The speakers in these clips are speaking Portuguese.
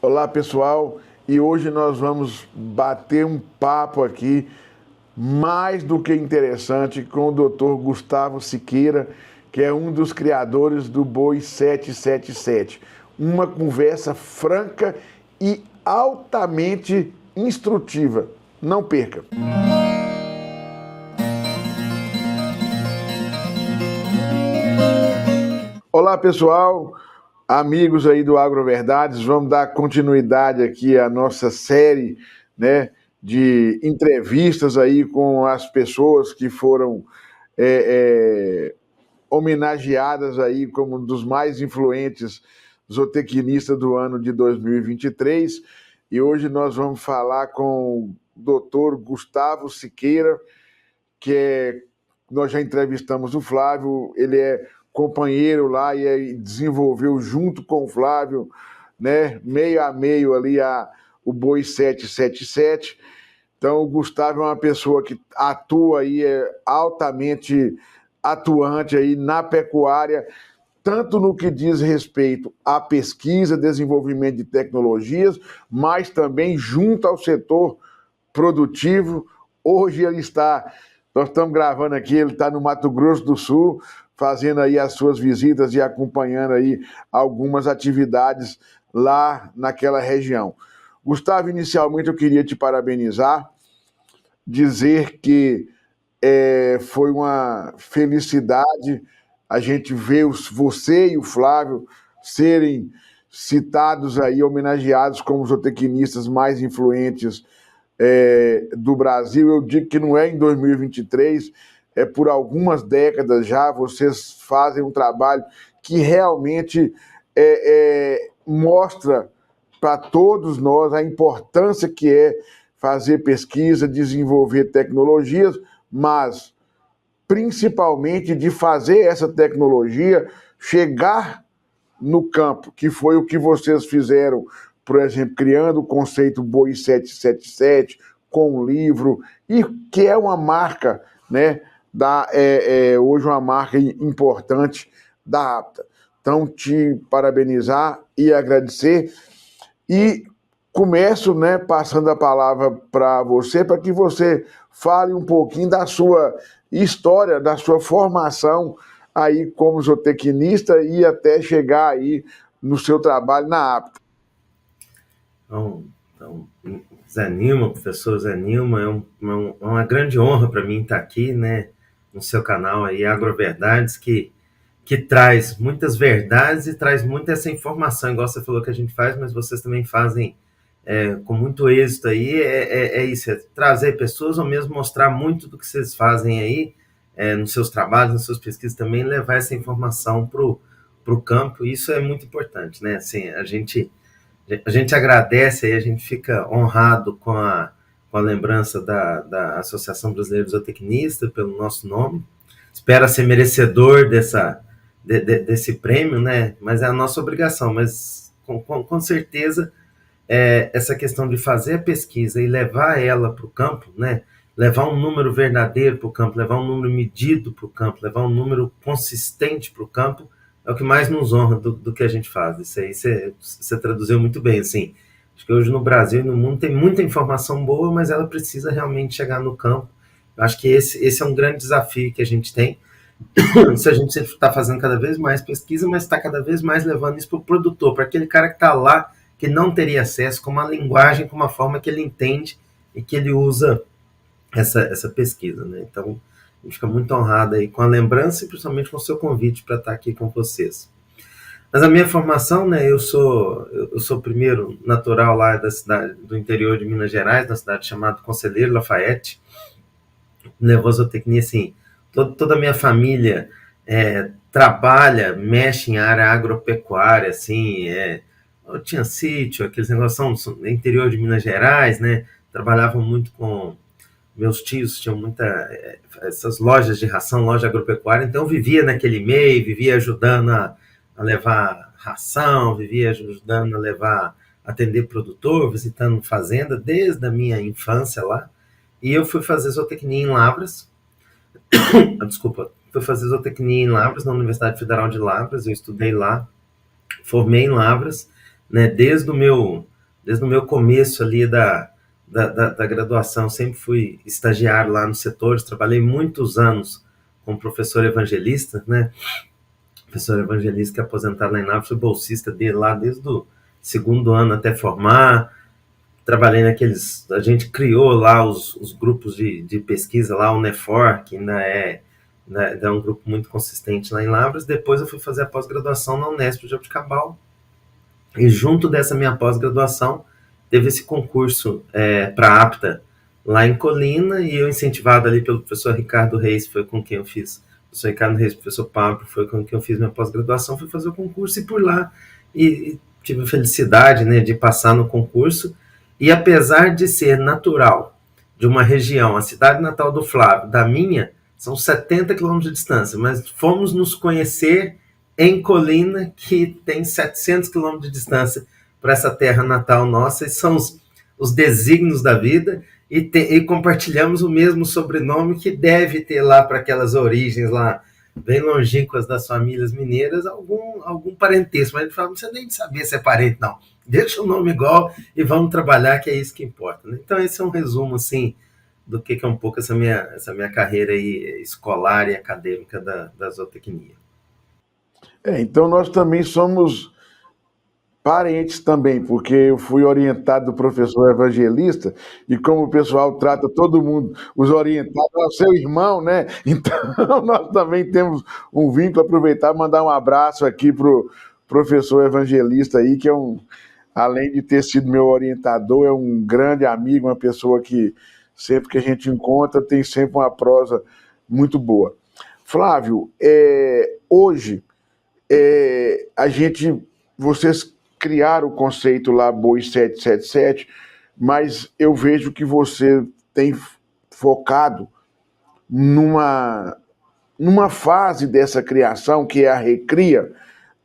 Olá, pessoal, e hoje nós vamos bater um papo aqui mais do que interessante com o Dr. Gustavo Siqueira, que é um dos criadores do Boi 777. Uma conversa franca e altamente instrutiva. Não perca! Olá, pessoal, amigos aí do AgroVerdades, vamos dar continuidade aqui à nossa série, né, de entrevistas aí com as pessoas que foram homenageadas aí como um dos mais influentes zootecnistas do ano de 2023. E hoje nós vamos falar com o Dr. Gustavo Siqueira, nós já entrevistamos o Flávio, ele é companheiro lá e desenvolveu junto com o Flávio, né, meio a meio ali o Boi 777. Então o Gustavo é uma pessoa que atua aí, é altamente atuante aí na pecuária, tanto no que diz respeito à pesquisa, desenvolvimento de tecnologias, mas também junto ao setor produtivo. Hoje nós estamos gravando aqui, ele está no Mato Grosso do Sul, fazendo aí as suas visitas e acompanhando aí algumas atividades lá naquela região. Gustavo, inicialmente eu queria te parabenizar, dizer que foi uma felicidade a gente ver você e o Flávio serem citados aí, homenageados como os zootecnistas mais influentes do Brasil. Eu digo que não é em 2023, é por algumas décadas já. Vocês fazem um trabalho que realmente mostra para todos nós a importância que é fazer pesquisa, desenvolver tecnologias, mas principalmente de fazer essa tecnologia chegar no campo, que foi o que vocês fizeram, por exemplo, criando o conceito Boi 777, com um livro, e que é uma marca, né, hoje uma marca importante da APTA. Então, te parabenizar e agradecer. E começo, né, passando a palavra para você, para que você fale um pouquinho da sua história, da sua formação aí como zootecnista e até chegar aí no seu trabalho na APTA. Então, Zé Nilma, professor Zé Nilma, é uma grande honra para mim estar aqui, né, no seu canal aí, AgroVerdades, que traz muitas verdades e traz muita essa informação, igual você falou que a gente faz, mas vocês também fazem com muito êxito aí. Isso, é trazer pessoas ou mesmo mostrar muito do que vocês fazem aí nos seus trabalhos, nas suas pesquisas também, levar essa informação para o campo. Isso é muito importante, né? Assim, a gente agradece e a gente fica honrado com a lembrança da Associação Brasileira de Zootecnistas pelo nosso nome. Espera ser merecedor desse prêmio, né? Mas é a nossa obrigação. Mas com certeza essa questão de fazer a pesquisa e levar ela para o campo, né? Levar um número verdadeiro para o campo, levar um número medido para o campo, levar um número consistente para o campo, é o que mais nos honra do que a gente faz. Isso aí você traduziu muito bem, assim. Acho que hoje no Brasil e no mundo tem muita informação boa, mas ela precisa realmente chegar no campo. Eu acho que esse é um grande desafio que a gente tem. Se a gente está fazendo cada vez mais pesquisa, mas está cada vez mais levando isso para o produtor, para aquele cara que está lá, que não teria acesso, com uma linguagem, com uma forma que ele entende e que ele usa essa pesquisa, né? Então, a gente fica muito honrado aí com a lembrança e principalmente com o seu convite para estar aqui com vocês. Mas a minha formação, né, eu sou primeiro natural lá da cidade do interior de Minas Gerais, na cidade chamada Conselheiro Lafayette. Levou a zootecnia, assim, toda a minha família trabalha, mexe em área agropecuária, assim, eu tinha sítio, aqueles negócios são no interior de Minas Gerais, né, trabalhavam muito com meus tios, tinham essas lojas de ração, loja agropecuária, então eu vivia naquele meio, vivia ajudando a levar ração, vivia ajudando a atender produtor, visitando fazenda, desde a minha infância lá. E eu fui fazer zootecnia em Lavras. Fui fazer zootecnia em Lavras, na Universidade Federal de Lavras. Eu estudei lá, formei em Lavras, né, desde o meu desde o meu começo ali da graduação, sempre fui estagiário lá nos setores, trabalhei muitos anos como professor evangelista, né? Professor evangelista que é aposentado lá em Nápoles, fui bolsista dele lá desde o segundo ano até formar. Trabalhei naqueles. A gente criou lá os grupos de pesquisa lá, o NEFOR, que ainda é um grupo muito consistente lá em Lavras. Depois eu fui fazer a pós-graduação na Unesp de Jaboticabal. E junto dessa minha pós-graduação, teve esse concurso para APTA lá em Colina, e eu, incentivado ali pelo professor Ricardo Reis, foi com quem eu fiz, professor Ricardo Reis, professor Pablo, foi com quem eu fiz minha pós-graduação, fui fazer o concurso, e por lá e tive a felicidade, né, de passar no concurso. E apesar de ser natural de uma região, a cidade natal do Flávio, da minha, são 70 quilômetros de distância, mas fomos nos conhecer em Colina, que tem 700 quilômetros de distância para essa terra natal nossa, e são os desígnios da vida, e compartilhamos o mesmo sobrenome, que deve ter lá para aquelas origens lá, bem longínquas das famílias mineiras, algum parentesco, mas a gente fala, não precisa nem de saber se é parente, não. Deixa o nome igual e vamos trabalhar, que é isso que importa. Né? Então, esse é um resumo, assim, do que é um pouco essa minha carreira aí escolar e acadêmica da zootecnia. Então nós também somos parentes também, porque eu fui orientado do professor evangelista, e como o pessoal trata todo mundo, os orientados, é o seu irmão, né? Então nós também temos um vínculo. Aproveitar e mandar um abraço aqui para o professor evangelista aí, que além de ter sido meu orientador, é um grande amigo, uma pessoa que sempre que a gente encontra tem sempre uma prosa muito boa. Flávio, hoje vocês criaram o conceito lá Boi 777, mas eu vejo que você tem focado numa fase dessa criação, que é a recria,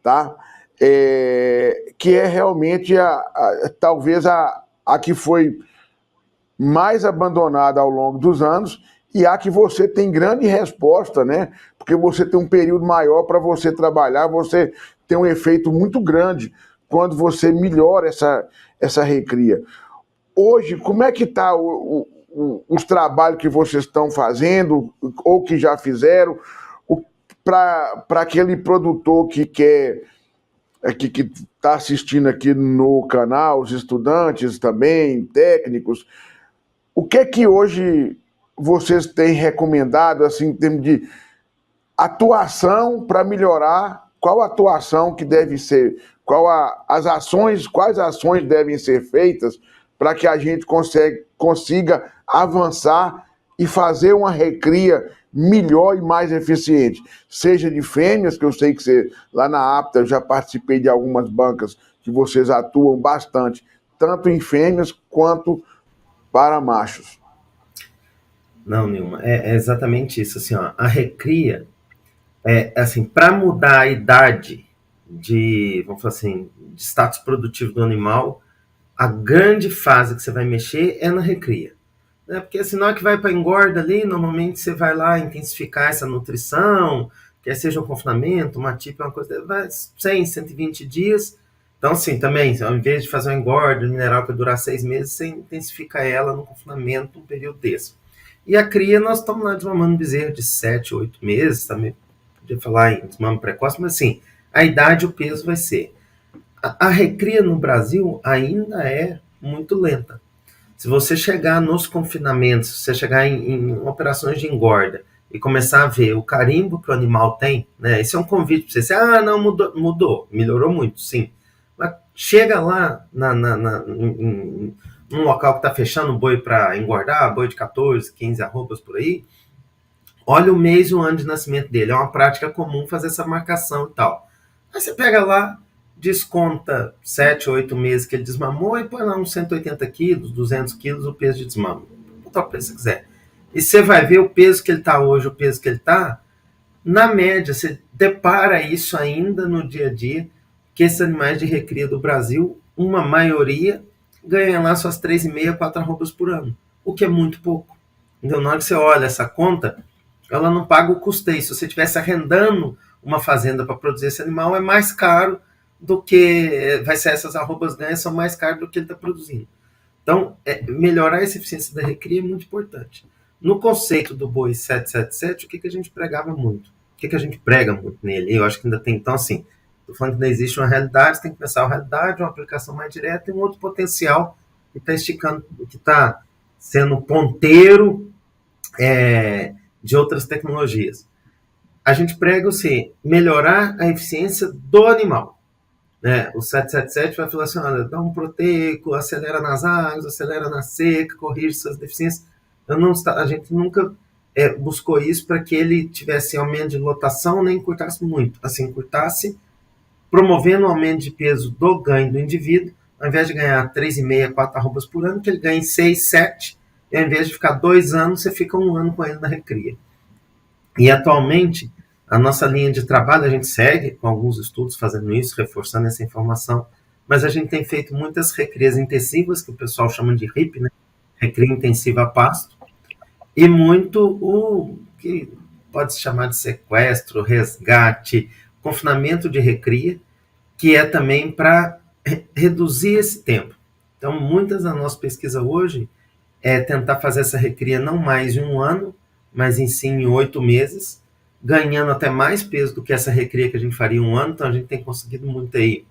tá? Que é realmente talvez a que foi mais abandonada ao longo dos anos, e a que você tem grande resposta, né? Porque você tem um período maior para você trabalhar, você tem um efeito muito grande quando você melhora essa recria. Hoje, como é que está os trabalhos que vocês estão fazendo, ou que já fizeram, para aquele produtor que quer, que está assistindo aqui no canal, os estudantes também, técnicos, o que é que hoje vocês têm recomendado, assim, em termos de atuação para melhorar? Qual a atuação que deve ser? Quais ações devem ser feitas para que a gente consiga avançar e fazer uma recria melhor e mais eficiente? Seja de fêmeas, que eu sei que você, lá na APTA, eu já participei de algumas bancas que vocês atuam bastante, tanto em fêmeas quanto para machos. Não, Nilma, é exatamente isso. Assim, ó, a recria assim, para mudar a idade vamos falar assim, de status produtivo do animal, a grande fase que você vai mexer é na recria. Né? Porque senão é que vai para engorda ali, normalmente você vai lá intensificar essa nutrição, quer seja um confinamento, uma típica, uma coisa, vai 100, 120 dias. Então, assim, também, ao invés de fazer uma engorda mineral que vai durar 6 meses, você intensifica ela no confinamento, um período desse. E a cria, nós estamos lá desmamando bezerro de 7, 8 meses, também podia falar em desmame precoce, mas assim, a idade, o peso vai ser. A recria no Brasil ainda é muito lenta. Se você chegar nos confinamentos, se você chegar em operações de engorda e começar a ver o carimbo que o animal tem, né? Esse é um convite para você. Não, mudou, melhorou muito, sim. Mas chega lá num local que está fechando o boi para engordar, boi de 14, 15 arrobas por aí, olha o mês e o ano de nascimento dele. É uma prática comum fazer essa marcação e tal. Aí você pega lá, desconta 7, 8 meses que ele desmamou e põe lá uns 180 quilos, 200 quilos o peso de desmame. Botar o preço que você quiser. E você vai ver o peso que ele está hoje, o peso que ele está, na média, você depara isso ainda no dia a dia, que esses animais de recria do Brasil, uma maioria, ganha lá suas 3,5, 4 arrobas por ano, o que é muito pouco. Então, na hora que você olha essa conta, ela não paga o custeio. Se você estivesse arrendando uma fazenda para produzir esse animal, é mais caro do que vai ser essas arrobas ganhas são mais caras do que ele está produzindo. Então, melhorar essa eficiência da recria é muito importante. No conceito do boi 777, o que a gente pregava muito? O que a gente prega muito nele? Eu acho que ainda tem, então, assim, estou falando que ainda existe uma realidade, você tem que pensar uma realidade, uma aplicação mais direta e um outro potencial que está esticando, que está sendo ponteiro de outras tecnologias. A gente prega, assim, melhorar a eficiência do animal. Né? O 777 vai falar assim, olha, dá um proteico, acelera nas águas, acelera na seca, corrige suas deficiências. A gente nunca buscou isso para que ele tivesse aumento de lotação, nem encurtasse muito. Assim, encurtasse, promovendo o aumento de peso do ganho do indivíduo, ao invés de ganhar 3,5, 4 arrobas por ano, que ele ganhe 6, 7, e ao invés de ficar 2 anos, você fica 1 ano com ele na recria. E atualmente, a nossa linha de trabalho, a gente segue com alguns estudos fazendo isso, reforçando essa informação, mas a gente tem feito muitas recrias intensivas, que o pessoal chama de RIP, né? Recria intensiva a pasto, e muito o que pode se chamar de sequestro, resgate, confinamento de recria, que é também para reduzir esse tempo. Então, muitas da nossa pesquisa hoje é tentar fazer essa recria não mais em 1 ano, mas em sim em 8 meses, ganhando até mais peso do que essa recria que a gente faria em 1 ano, então a gente tem conseguido muito aí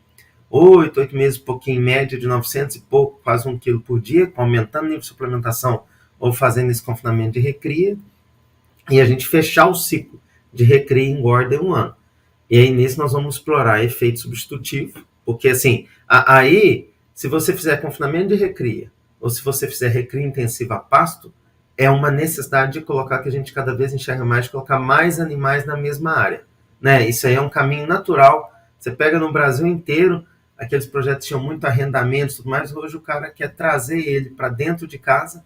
8 meses, pouquinho em média de 900 e pouco, quase 1 quilo por dia, aumentando o nível de suplementação ou fazendo esse confinamento de recria, e a gente fechar o ciclo de recria e engorda em 1 ano. E aí nisso nós vamos explorar efeito substitutivo, porque assim, aí, se você fizer confinamento de recria, ou se você fizer recria intensiva a pasto, é uma necessidade de colocar, que a gente cada vez enxerga mais, de colocar mais animais na mesma área. Né? Isso aí é um caminho natural. Você pega no Brasil inteiro, aqueles projetos tinham muito arrendamento e tudo mais, hoje o cara quer trazer ele para dentro de casa,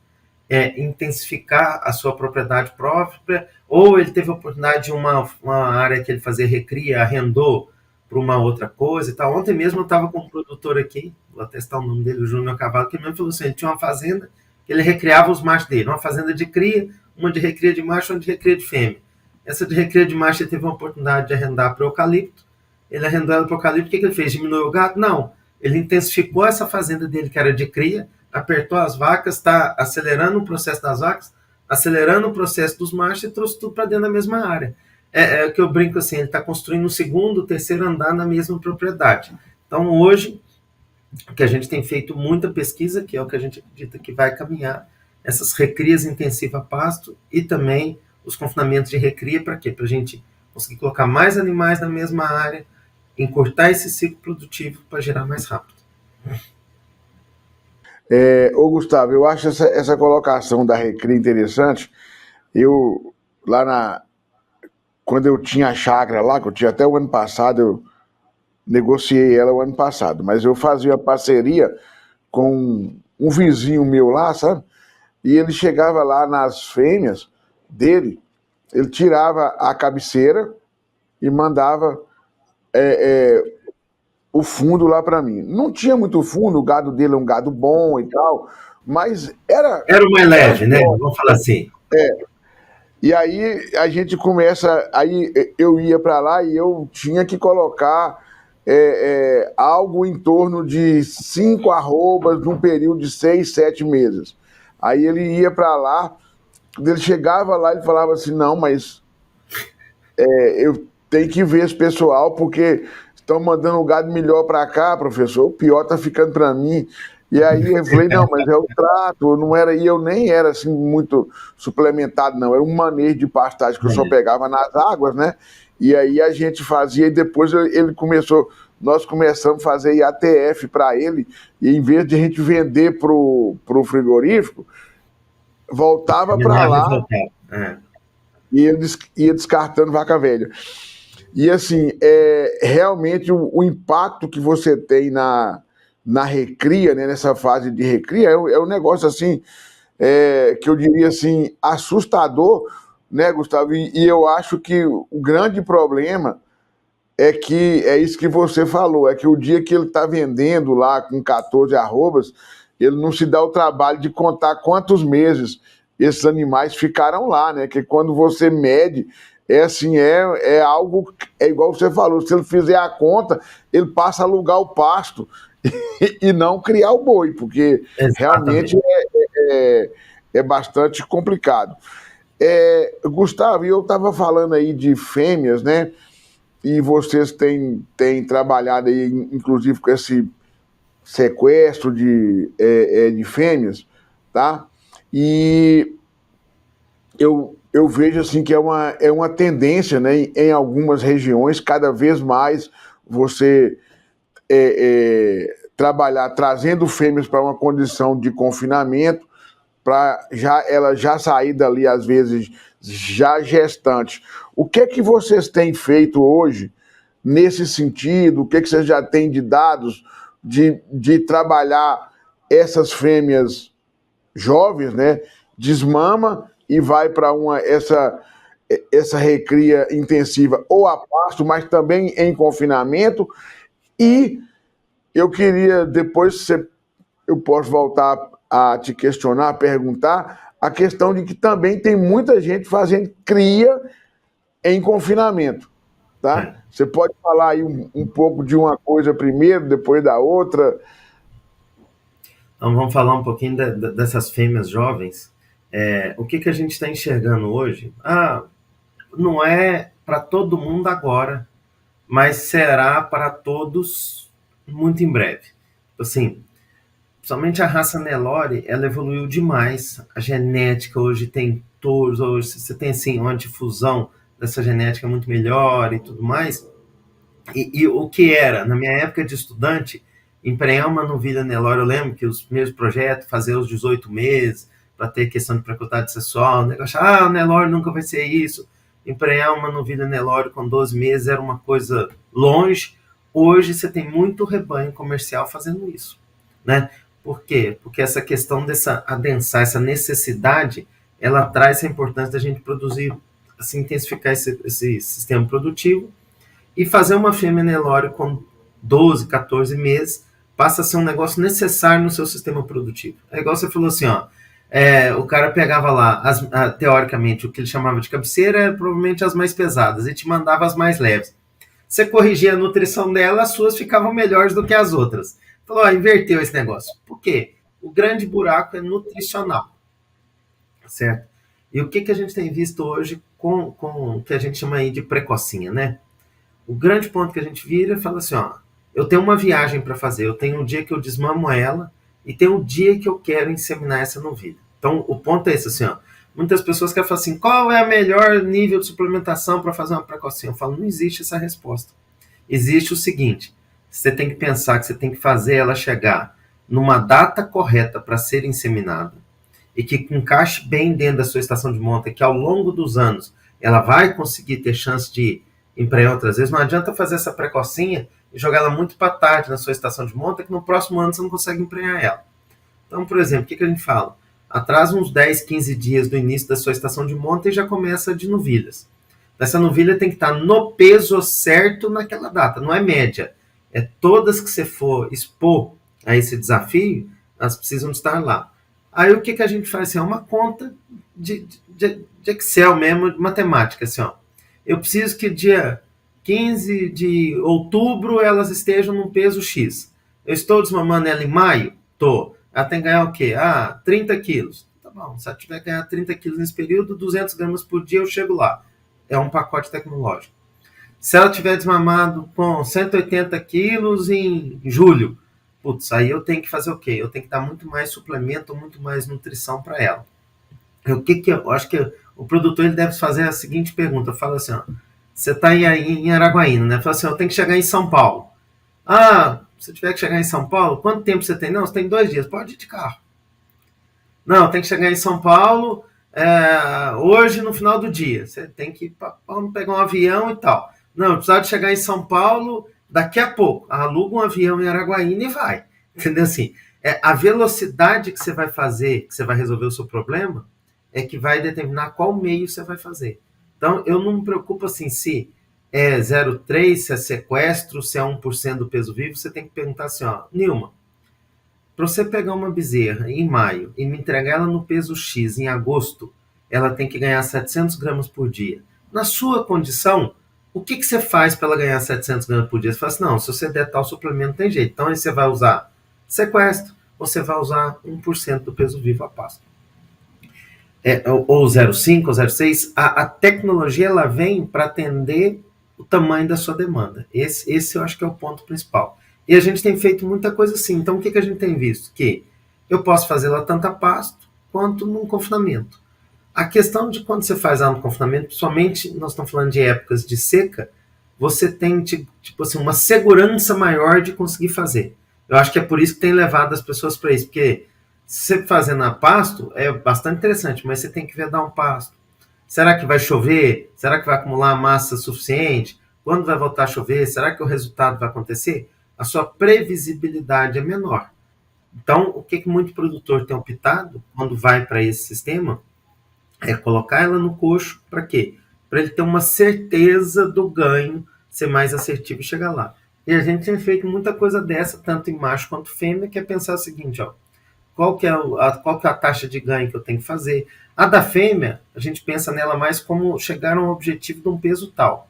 intensificar a sua propriedade própria, ou ele teve a oportunidade de uma área que ele fazia recria, arrendou para uma outra coisa e tal. Ontem mesmo eu estava com um produtor aqui, vou atestar o nome dele, o Júnior Cavalo, que mesmo falou assim, ele tinha uma fazenda que ele recriava os machos dele, uma fazenda de cria, uma de recria de macho, uma de recria de fêmea. Essa de recria de macho ele teve uma oportunidade de arrendar para o eucalipto, ele arrendou ela para o eucalipto, o que ele fez? Diminuiu o gado? Não. Ele intensificou essa fazenda dele, que era de cria, apertou as vacas, está acelerando o processo das vacas, acelerando o processo dos machos e trouxe tudo para dentro da mesma área. É o que eu brinco assim, ele está construindo o segundo, terceiro andar na mesma propriedade. Então, hoje, o que a gente tem feito muita pesquisa, que é o que a gente acredita que vai caminhar, essas recrias intensivas a pasto e também os confinamentos de recria, para quê? Para a gente conseguir colocar mais animais na mesma área, encurtar esse ciclo produtivo para gerar mais rápido. Ô Gustavo, eu acho essa colocação da recria interessante. Eu, quando eu tinha a chácara lá, que eu tinha até o ano passado, eu negociei ela o ano passado, mas eu fazia parceria com um vizinho meu lá, sabe? E ele chegava lá nas fêmeas dele, ele tirava a cabeceira e mandava o fundo lá para mim. Não tinha muito fundo, o gado dele é um gado bom e tal, mas era o mais leve, né? Vamos falar assim. E aí a gente começa, aí eu ia para lá e eu tinha que colocar algo em torno de 5 arrobas num período de 6, 7 meses. Aí ele ia para lá, quando ele chegava lá, ele falava assim, não, mas eu tenho que ver esse pessoal, porque estão mandando o gado melhor para cá, professor, o pior tá ficando para mim. E aí eu falei, não, mas é o trato, não era, e eu nem era assim muito suplementado, não, era um manejo de pastagem que eu só pegava nas águas, né? E aí a gente fazia, e depois nós começamos a fazer IATF para ele, e em vez de a gente vender pro frigorífico, voltava para lá e ele ia descartando vaca velha. E assim, realmente o impacto que você tem na recria, né, nessa fase de recria, é um negócio assim, que eu diria assim, assustador, né, Gustavo? E eu acho que o grande problema é isso que você falou, é que o dia que ele está vendendo lá com 14 arrobas, ele não se dá o trabalho de contar quantos meses esses animais ficaram lá, né? Que quando você mede É assim, é algo, é igual você falou, se ele fizer a conta, ele passa a alugar o pasto e não criar o boi, porque realmente Exatamente. é bastante complicado. Gustavo, eu estava falando aí de fêmeas, né? E vocês têm trabalhado aí, inclusive, com esse sequestro de fêmeas, tá? E eu vejo assim que é uma tendência, né, em algumas regiões, cada vez mais você trabalhar trazendo fêmeas para uma condição de confinamento, para ela já sair dali, às vezes, já gestante. O que é que vocês têm feito hoje nesse sentido? O que é que vocês já têm de dados de trabalhar essas fêmeas jovens, né? Desmama e vai para essa recria intensiva ou a pasto, mas também em confinamento. E eu queria, depois eu posso voltar a te questionar, a perguntar, a questão de que também tem muita gente fazendo cria em confinamento, tá? É. Você pode falar aí um pouco de uma coisa primeiro, depois da outra? Então vamos falar um pouquinho dessas fêmeas jovens. O que a gente está enxergando hoje? Não é para todo mundo agora, mas será para todos muito em breve. Assim, somente a raça Nelore, ela evoluiu demais. A genética hoje tem touros, hoje você tem assim uma difusão dessa genética muito melhor e tudo mais. E o que era, na minha época de estudante, emprenhar uma novilha Nelore, eu lembro que os meus projetos, fazer os 18 meses, para ter questão de precocidade sexual, o negócio, o Nelore nunca vai ser isso. Emprenhar uma novilha Nelore com 12 meses era uma coisa longe. Hoje você tem muito rebanho comercial fazendo isso, né? Por quê? Porque essa questão dessa adensar, essa necessidade, ela traz a importância da gente produzir, assim, intensificar esse sistema produtivo e fazer uma fêmea Nelore com 12, 14 meses passa a ser um negócio necessário no seu sistema produtivo. É igual você falou assim, ó, o cara pegava lá, teoricamente, o que ele chamava de cabeceira era provavelmente as mais pesadas e te mandava as mais leves. Você corrigia a nutrição dela, as suas ficavam melhores do que as outras. Falou, inverteu esse negócio. Por quê? O grande buraco é nutricional, certo? E o que a gente tem visto hoje com o que a gente chama aí de precocinha, né? O grande ponto que a gente vira e fala assim, ó, eu tenho uma viagem para fazer, eu tenho um dia que eu desmamo ela e tem um dia que eu quero inseminar essa novilha. Então, o ponto é esse, assim, ó, muitas pessoas querem falar assim, qual é a melhor nível de suplementação para fazer uma precocinha? Eu falo, não existe essa resposta. Existe o seguinte, você tem que pensar que você tem que fazer ela chegar numa data correta para ser inseminada e que encaixe bem dentro da sua estação de monta, que ao longo dos anos ela vai conseguir ter chance de emprenhar outras vezes. Não adianta fazer essa precocinha e jogar ela muito para tarde na sua estação de monta, que no próximo ano você não consegue emprenhar ela. Então, por exemplo, o que a gente fala? Atrasa uns 10, 15 dias do início da sua estação de monta e já começa de novilhas. Essa novilha tem que estar no peso certo naquela data, não é média. É todas que você for expor a esse desafio, elas precisam estar lá. Aí o que a gente faz? Assim, é uma conta de Excel mesmo, de matemática. Assim, ó. Eu preciso que dia 15 de outubro elas estejam num peso X. Eu estou desmamando ela em maio? Tô. Ela tem que ganhar o quê? 30 quilos. Tá bom, se ela tiver que ganhar 30 quilos nesse período, 200 gramas por dia eu chego lá. É um pacote tecnológico. Se ela tiver desmamado com 180 quilos em julho, putz, aí eu tenho que fazer o quê? Eu tenho que dar muito mais suplemento, muito mais nutrição para ela. Eu acho que o produtor ele deve fazer a seguinte pergunta, fala assim, ó, você está em Araguaína, né? Fala assim, eu tenho que chegar em São Paulo. Se tiver que chegar em São Paulo, quanto tempo você tem? Não, você tem 2 dias, pode ir de carro. Não, tem que chegar em São Paulo hoje no final do dia. Você tem que ir para pegar um avião e tal. Não, precisa de chegar em São Paulo daqui a pouco. Aluga um avião em Araguaína e vai. Entendeu assim? A velocidade que você vai fazer, que você vai resolver o seu problema, é que vai determinar qual meio você vai fazer. Então, eu não me preocupo assim se é 0,3, se é sequestro, se é 1% do peso vivo. Você tem que perguntar assim, ó, Nilma, para você pegar uma bezerra em maio e me entregar ela no peso X em agosto, ela tem que ganhar 700 gramas por dia. na sua condição, o que você faz para ela ganhar 700 gramas por dia? Você fala assim, não, se você der tal suplemento, não tem jeito. Então aí você vai usar sequestro, você vai usar 1% do peso vivo a pasto. Ou 0,5, ou 0,6, a tecnologia ela vem para atender o tamanho da sua demanda. Esse eu acho que é o ponto principal. E a gente tem feito muita coisa assim. Então, o que a gente tem visto? Que eu posso fazer lá tanto a pasto quanto num confinamento. A questão de quando você faz lá no confinamento, principalmente nós estamos falando de épocas de seca, você tem tipo assim, uma segurança maior de conseguir fazer. Eu acho que é por isso que tem levado as pessoas para isso, porque você fazendo a pasto é bastante interessante, mas você tem que vedar um pasto. Será que vai chover? Será que vai acumular massa suficiente? Quando vai voltar a chover? Será que o resultado vai acontecer? A sua previsibilidade é menor. Então, o que muito produtor tem optado quando vai para esse sistema é colocar ela no coxo, para quê? Para ele ter uma certeza do ganho, ser mais assertivo e chegar lá. E a gente tem feito muita coisa dessa, tanto em macho quanto fêmea, que é pensar o seguinte, ó, qual que é a taxa de ganho que eu tenho que fazer? A da fêmea, a gente pensa nela mais como chegar a um objetivo de um peso tal.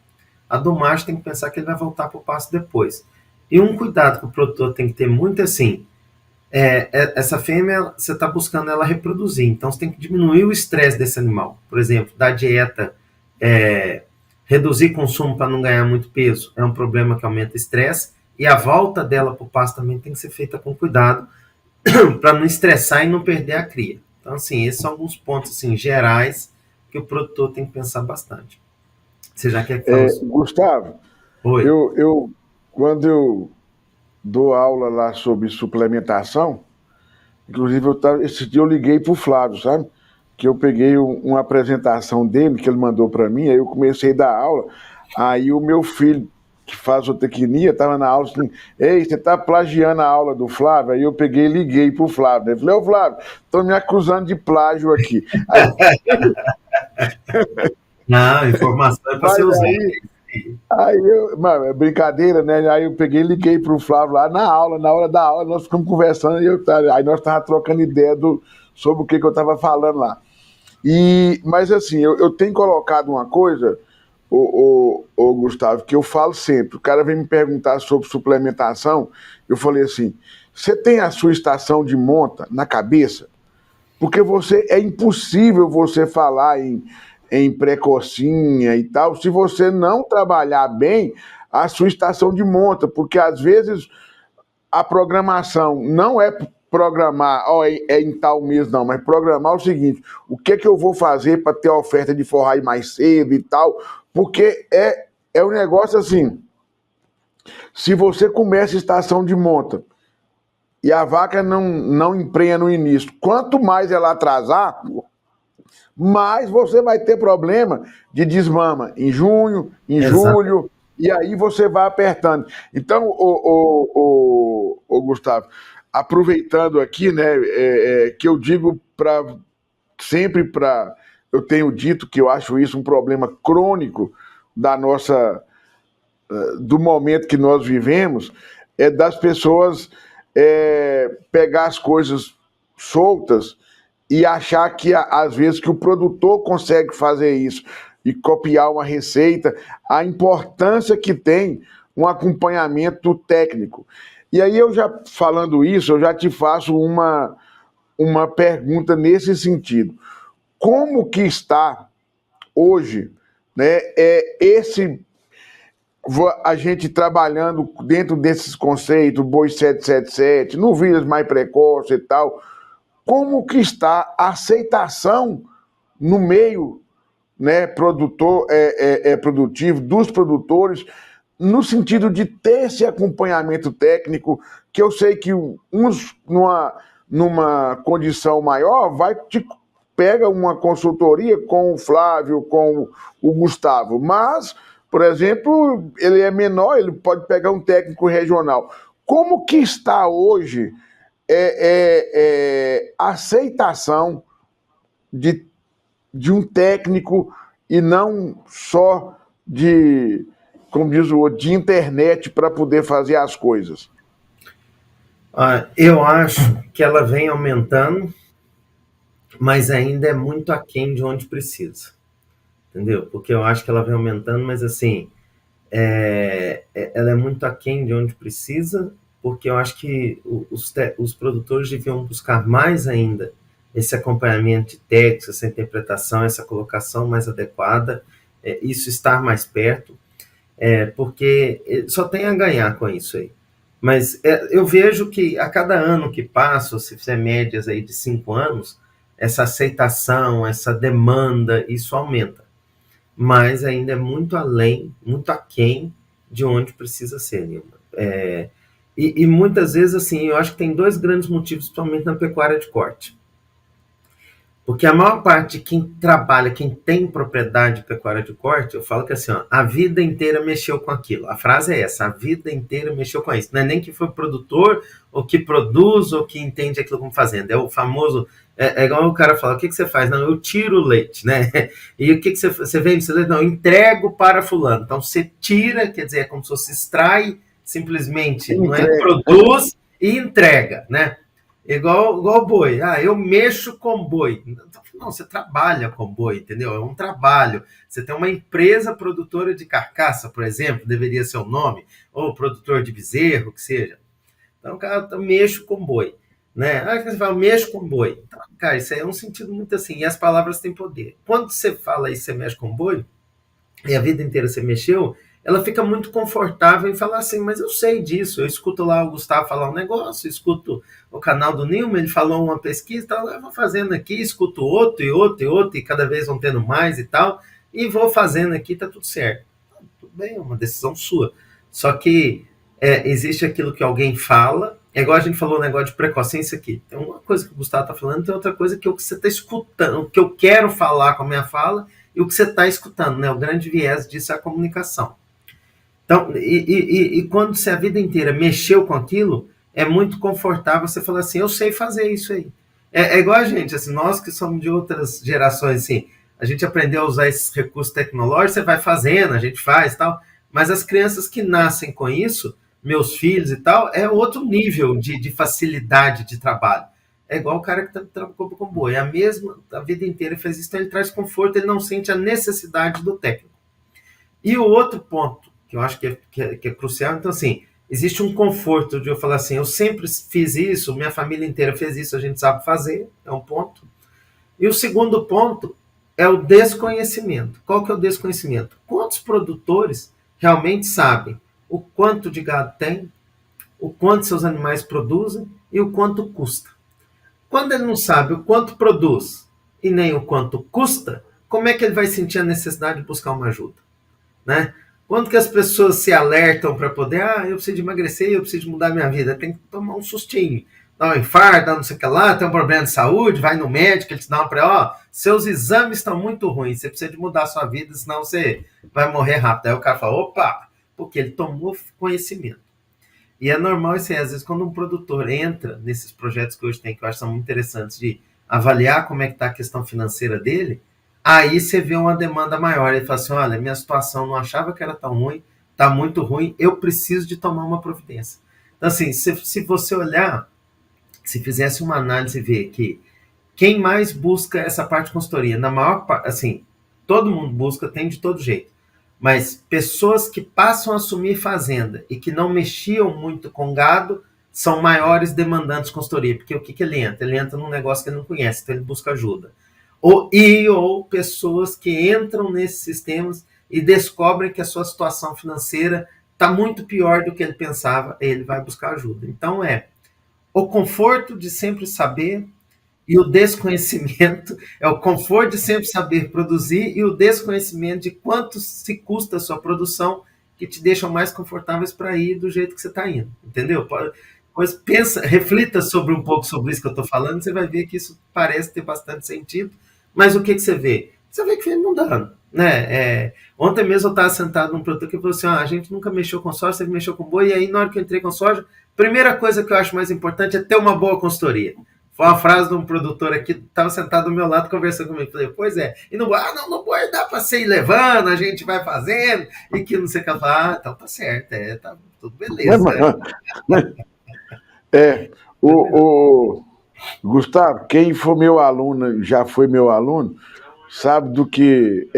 A do macho tem que pensar que ele vai voltar para o pasto depois. E um cuidado que o produtor tem que ter muito assim, essa fêmea, você está buscando ela reproduzir, então você tem que diminuir o estresse desse animal. Por exemplo, dar dieta, reduzir consumo para não ganhar muito peso, é um problema que aumenta o estresse, e a volta dela para o pasto também tem que ser feita com cuidado, para não estressar e não perder a cria. Então, assim, esses são alguns pontos assim, gerais que o produtor tem que pensar bastante. Você já quer que fale? Gustavo, Oi. Quando eu dou aula lá sobre suplementação, inclusive esse dia eu liguei para o Flávio, sabe? Que eu peguei uma apresentação dele que ele mandou para mim, aí eu comecei a dar aula, aí o meu filho, que faz zootecnia, estava na aula assim, ei, você está plagiando a aula do Flávio? Aí eu peguei e liguei para o Flávio, né? Falei, ô Flávio, estão me acusando de plágio aqui. Aí... Não, informação é para ser usada. Mano, é brincadeira, né? Aí eu peguei e liguei pro Flávio lá na hora da aula, nós ficamos conversando, aí nós estávamos trocando ideia sobre o que eu estava falando lá. Mas assim, eu tenho colocado uma coisa, o Gustavo, que eu falo sempre. O cara vem me perguntar sobre suplementação, eu falei assim, você tem a sua estação de monta na cabeça? Porque é impossível você falar em precocinha e tal, se você não trabalhar bem a sua estação de monta, porque às vezes a programação não é programar, em tal mês não, mas programar o seguinte, o que eu vou fazer para ter a oferta de forrar mais cedo e tal, porque é um negócio assim, se você começa a estação de monta e a vaca não emprenha no início, quanto mais ela atrasar, mais você vai ter problema de desmama em junho, em julho, e aí você vai apertando. Então, o Gustavo, aproveitando aqui, né, que eu digo sempre para... Eu tenho dito que eu acho isso um problema crônico do momento que nós vivemos, é das pessoas pegar as coisas soltas e achar que, às vezes, que o produtor consegue fazer isso e copiar uma receita, a importância que tem um acompanhamento técnico. E aí, falando isso, eu já te faço uma pergunta nesse sentido. Como que está hoje, né, a gente trabalhando dentro desses conceitos, boi 777, novilhas mais precoces e tal, como que está a aceitação no meio, né, produtivo dos produtores, no sentido de ter esse acompanhamento técnico, que eu sei que uns, numa condição maior, pega uma consultoria com o Flávio, com o Gustavo, mas, por exemplo, ele é menor, ele pode pegar um técnico regional. Como que está hoje a aceitação de um técnico e não só como diz o outro, de internet para poder fazer as coisas? Eu acho que ela vem aumentando, mas ainda é muito aquém de onde precisa. entendeu? Porque eu acho que ela vem aumentando, mas assim, ela é muito aquém de onde precisa, porque eu acho que os produtores deviam buscar mais ainda esse acompanhamento de texto, essa interpretação, essa colocação mais adequada, isso estar mais perto, porque só tem a ganhar com isso aí. Mas eu vejo que a cada ano que passa, se fizer médias aí de 5 anos, essa aceitação, essa demanda, isso aumenta. Mas ainda é muito além, muito aquém de onde precisa ser, Nilma. E muitas vezes, assim, eu acho que tem dois grandes motivos, principalmente na pecuária de corte. Porque a maior parte de quem trabalha, quem tem propriedade de pecuária de corte, eu falo que assim, ó, a vida inteira mexeu com aquilo. A frase é essa, a vida inteira mexeu com isso. Não é nem que foi produtor, ou que produz, ou que entende aquilo como fazenda. É o famoso, igual o cara fala, o que você faz? Não, eu tiro o leite, né? E o que você vende esse leite? Não, eu entrego para fulano. Então você tira, quer dizer, é como se você extrai, simplesmente, não é produz e entrega, né? Igual boi. Eu mexo com boi. Não, você trabalha com boi, entendeu? É um trabalho. Você tem uma empresa produtora de carcaça, por exemplo, deveria ser o nome, ou produtor de bezerro, que seja. Então, cara, eu mexo com boi. Né? Você fala, mexo com boi. Então, cara, isso aí é um sentido muito assim. E as palavras têm poder. Quando você fala isso, você mexe com boi, e a vida inteira você mexeu, ela fica muito confortável em falar assim, mas eu sei disso, eu escuto lá o Gustavo falar um negócio, escuto o canal do Nilma, ele falou uma pesquisa, tal, eu vou fazendo aqui, escuto outro, e outro, e outro, e cada vez vão tendo mais e tal, e vou fazendo aqui, tá tudo certo. Tudo bem, é uma decisão sua. Só que existe aquilo que alguém fala, é igual a gente falou o negócio de precocência aqui. Tem uma coisa que o Gustavo está falando, tem outra coisa que o que você está escutando, o que eu quero falar com a minha fala, e o que você está escutando, né? O grande viés disso é a comunicação. Então, e quando você a vida inteira mexeu com aquilo, é muito confortável você falar assim, eu sei fazer isso aí. É igual a gente, assim, nós que somos de outras gerações, assim, a gente aprendeu a usar esses recursos tecnológicos, você vai fazendo, a gente faz tal, mas as crianças que nascem com isso, meus filhos e tal, é outro nível de facilidade de trabalho. É igual o cara que trabalhou com boi, é a mesma, a vida inteira fez isso, então ele traz conforto, ele não sente a necessidade do técnico. E o outro ponto, que eu acho que é crucial, então assim, existe um conforto de eu falar assim, eu sempre fiz isso, minha família inteira fez isso, a gente sabe fazer, é um ponto. E o segundo ponto é o desconhecimento. Qual que é o desconhecimento? Quantos produtores realmente sabem o quanto de gado tem, o quanto seus animais produzem e o quanto custa? Quando ele não sabe o quanto produz e nem o quanto custa, como é que ele vai sentir a necessidade de buscar uma ajuda? Né? Quando que as pessoas se alertam para poder, eu preciso de emagrecer, eu preciso de mudar minha vida, tem que tomar um sustinho, dá um infarto, dá não sei o que lá, tem um problema de saúde, vai no médico, ele te dá uma pré, seus exames estão muito ruins, você precisa de mudar a sua vida, senão você vai morrer rápido. Aí o cara fala, opa, porque ele tomou conhecimento. E é normal isso aí, às vezes quando um produtor entra nesses projetos que hoje tem, que eu acho que são muito interessantes, de avaliar como é que está a questão financeira dele, aí você vê uma demanda maior. Ele fala assim, olha, minha situação não achava que era tão ruim, está muito ruim, eu preciso de tomar uma providência. Então, assim, se você olhar, se fizesse uma análise e ver que quem mais busca essa parte de consultoria, na maior parte, assim, todo mundo busca, tem de todo jeito, mas pessoas que passam a assumir fazenda e que não mexiam muito com gado são maiores demandantes de consultoria, porque o que ele entra? Ele entra num negócio que ele não conhece, então ele busca ajuda. Ou pessoas que entram nesses sistemas e descobrem que a sua situação financeira está muito pior do que ele pensava, ele vai buscar ajuda. Então o conforto de sempre saber e o desconhecimento, é o conforto de sempre saber produzir e o desconhecimento de quanto se custa a sua produção, que te deixam mais confortáveis para ir do jeito que você está indo, entendeu? Pois pensa, reflita sobre um pouco sobre isso que eu estou falando, você vai ver que isso parece ter bastante sentido, mas o que você vê? Você vê que vem mudando, né? Ontem mesmo eu estava sentado num produtor que falou assim, a gente nunca mexeu com soja, sempre mexeu com boi, e aí na hora que eu entrei com soja, primeira coisa que eu acho mais importante é ter uma boa consultoria. Foi uma frase de um produtor aqui, estava sentado do meu lado conversando comigo. Falei, pois é. E no boi, no boi dá para ser ir levando, a gente vai fazendo, e que não sei o que. Então tá certo, tá tudo beleza. Gustavo, quem for meu aluno, já foi meu aluno, sabe do que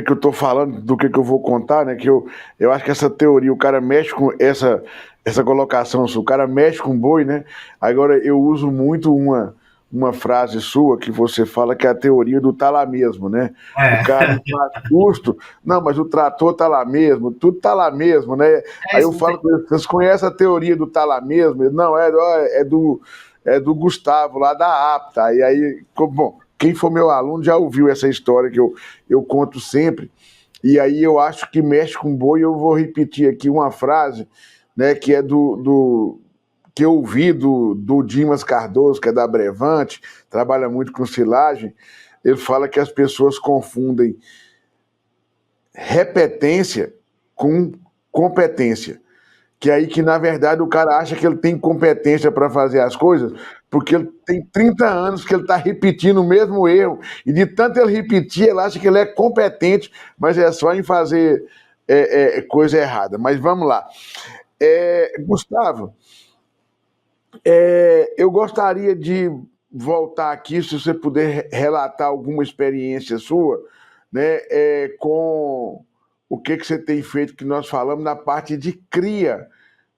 eu estou falando, do que eu vou contar, né? Que eu acho que essa teoria, o cara mexe com essa colocação, o cara mexe com boi, né? Agora, eu uso muito uma frase sua que você fala que é a teoria do tá lá mesmo, né? O cara não faz custo, não, mas o trator tá lá mesmo, tudo tá lá mesmo, né? Aí eu Isso não falo tem. com eles, vocês conhecem a teoria do tá lá mesmo? Ele, não, é do Gustavo, lá da APTA. E aí, bom, quem for meu aluno já ouviu essa história que eu conto sempre. E aí eu acho que mexe com boi. Eu vou repetir aqui uma frase, né, que é que eu ouvi do Dimas Cardoso, que é da Brevante, trabalha muito com silagem. Ele fala que as pessoas confundem repetência com competência. Que aí que, na verdade, o cara acha que ele tem competência para fazer as coisas, porque ele tem 30 anos que ele está repetindo o mesmo erro. E de tanto ele repetir, ele acha que ele é competente, mas é só em fazer coisa errada. Mas vamos lá. Gustavo, eu gostaria de voltar aqui, se você puder relatar alguma experiência sua, né, com o que você tem feito, que nós falamos na parte de cria,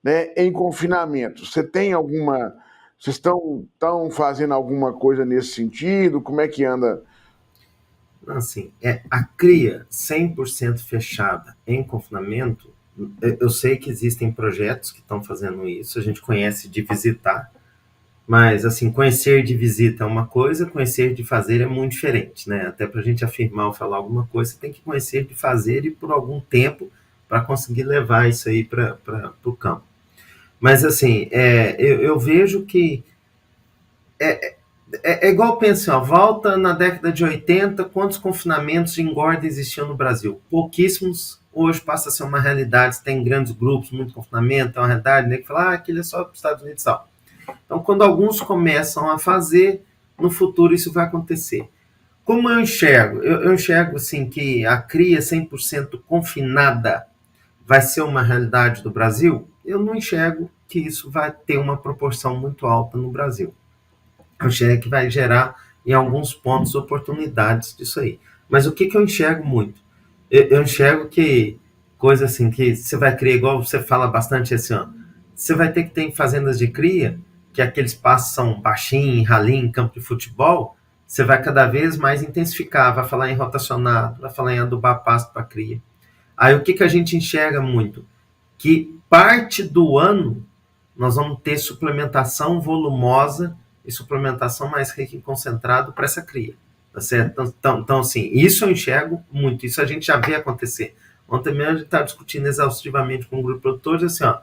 né, em confinamento. Você tem alguma. Vocês estão fazendo alguma coisa nesse sentido? Como é que anda? Assim, a cria 100% fechada em confinamento, eu sei que existem projetos que estão fazendo isso, a gente conhece de visitar, mas, assim, conhecer de visita é uma coisa, conhecer de fazer é muito diferente, né? Até para a gente afirmar ou falar alguma coisa, você tem que conhecer de fazer e por algum tempo para conseguir levar isso aí para o campo. Mas, assim, eu vejo que é igual pensa, ó, volta na década de 80, quantos confinamentos de engorda existiam no Brasil? Pouquíssimos, hoje passa a ser uma realidade, tem grandes grupos, muito confinamento, é uma realidade, né, que fala, aquilo é só para os Estados Unidos e tal. Então, quando alguns começam a fazer, no futuro isso vai acontecer. Como eu enxergo? Eu enxergo assim que a cria 100% confinada vai ser uma realidade do Brasil? Eu não enxergo que isso vai ter uma proporção muito alta no Brasil. Eu enxergo que vai gerar, em alguns pontos, oportunidades disso aí. Mas o que eu enxergo muito? Eu enxergo que coisa assim, que você vai criar, igual você fala bastante assim, ó, você vai ter que ter em fazendas de cria, que aqueles passos são baixinho, ralinho, em campo de futebol, você vai cada vez mais intensificar, vai falar em rotacionado, vai falar em adubar pasto para cria. Aí o que a gente enxerga muito? Que parte do ano nós vamos ter suplementação volumosa e suplementação mais rica em concentrado para essa cria. Tá certo? Então, assim, isso eu enxergo muito, isso a gente já vê acontecer. Ontem mesmo a gente estava discutindo exaustivamente com um grupo de produtores, assim, ó,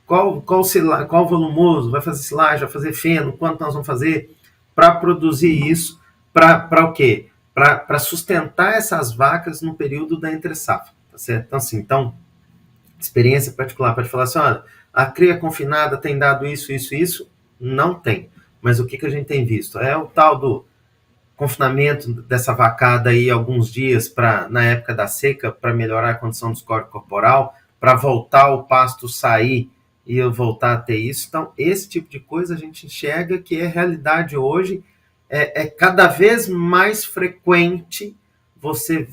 qual volumoso, vai fazer silagem, vai fazer feno, quanto nós vamos fazer para produzir isso, para o quê? Para sustentar essas vacas no período da entre-safra, tá certo? Então, assim, experiência particular, pode falar assim, olha, a cria confinada tem dado isso, isso, isso? Não tem. Mas o que a gente tem visto? É o tal do confinamento dessa vacada aí alguns dias na época da seca para melhorar a condição do score corporal, para voltar o pasto sair e eu voltar a ter isso. Então, esse tipo de coisa a gente enxerga que é realidade hoje, é cada vez mais frequente você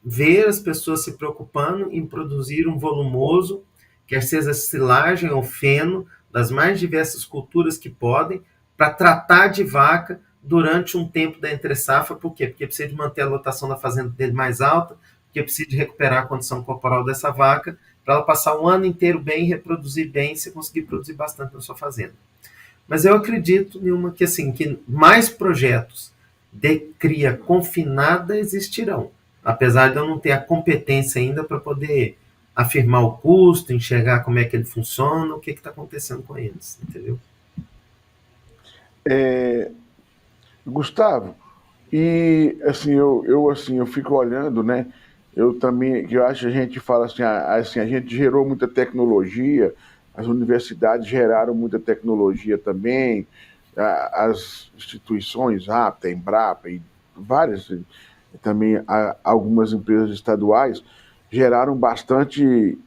ver as pessoas se preocupando em produzir um volumoso, quer seja silagem ou feno, das mais diversas culturas que podem, para tratar de vaca durante um tempo da entre-safra. Por quê? Porque precisa de manter a lotação da fazenda dele mais alta, porque precisa de recuperar a condição corporal dessa vaca, para ela passar o ano inteiro bem, reproduzir bem, e você conseguir produzir bastante na sua fazenda. Mas eu acredito, Nilma, que, assim, que mais projetos de cria confinada existirão, apesar de eu não ter a competência ainda para poder afirmar o custo, enxergar como é que ele funciona, o que está acontecendo com eles, entendeu? Gustavo, e assim, eu fico olhando, né? Eu também, eu acho que a gente fala assim, a gente gerou muita tecnologia, as universidades geraram muita tecnologia também, as instituições, APTA, Embrapa e várias, também algumas empresas estaduais geraram bastante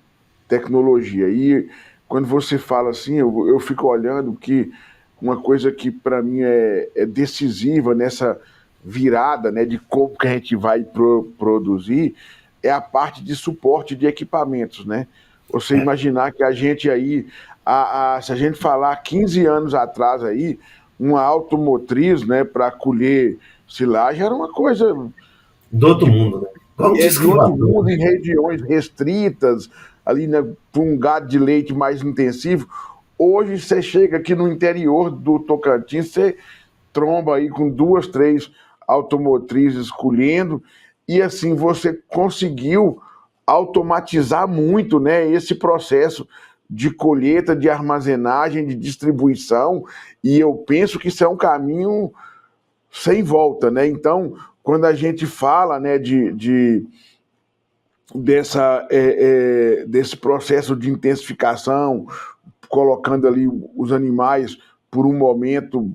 tecnologia. E quando você fala assim, eu fico olhando que uma coisa que para mim é decisiva nessa virada, né, de como que a gente vai produzir, é a parte de suporte de equipamentos, né? Você imaginar que a gente aí, se a gente falar 15 anos atrás aí, uma automotriz, né, para colher silagem era uma coisa Do outro mundo, né? Como diz de outro mundo, em regiões restritas, ali, né, para um gado de leite mais intensivo. Hoje você chega aqui no interior do Tocantins, você tromba aí com 2, 3 automotrizes colhendo, e assim você conseguiu automatizar muito, né, esse processo de colheita, de armazenagem, de distribuição, e eu penso que isso é um caminho sem volta, né? Então, quando a gente fala, né, desse processo de intensificação, colocando ali os animais por um momento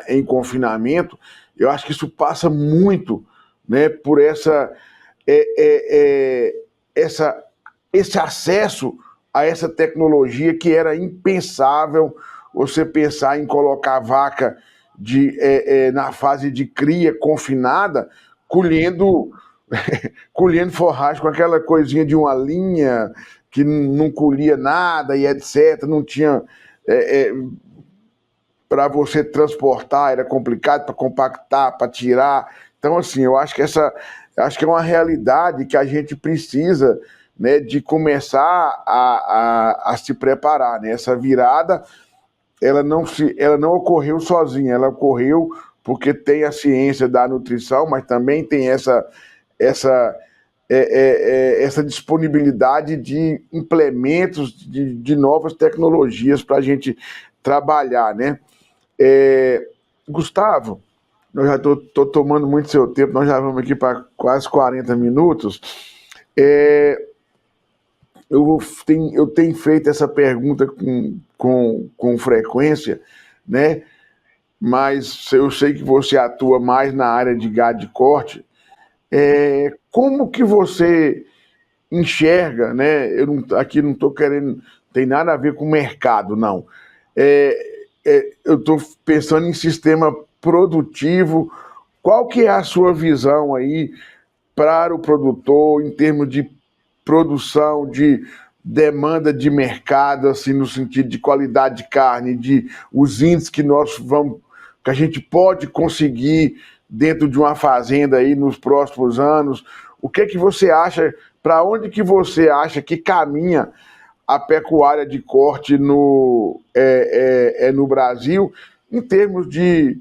em confinamento, eu acho que isso passa muito, né, por esse acesso a essa tecnologia que era impensável você pensar em colocar a vaca na fase de cria confinada, colhendo forragem com aquela coisinha de uma linha que não colhia nada e etc. Não tinha. Para você transportar era complicado, para compactar, para tirar. Então, assim, eu acho que acho que é uma realidade que a gente precisa, né, de começar a se preparar, né? Essa virada, ela não ocorreu sozinha, ela ocorreu porque tem a ciência da nutrição, mas também tem essa disponibilidade de implementos de novas tecnologias para a gente trabalhar, né? Gustavo, eu já estou tomando muito seu tempo, nós já vamos aqui para quase 40 minutos. Eu tenho feito essa pergunta com frequência, né? Mas eu sei que você atua mais na área de gado de corte. Como que você enxerga, né? Aqui não estou querendo, tem nada a ver com o mercado, não. Eu estou pensando em sistema produtivo. Qual que é a sua visão aí para o produtor em termos de produção, de demanda de mercado, assim, no sentido de qualidade de carne, de os índices que que a gente pode conseguir dentro de uma fazenda aí nos próximos anos? O que você acha, para onde que você acha que caminha a pecuária de corte no Brasil, em termos de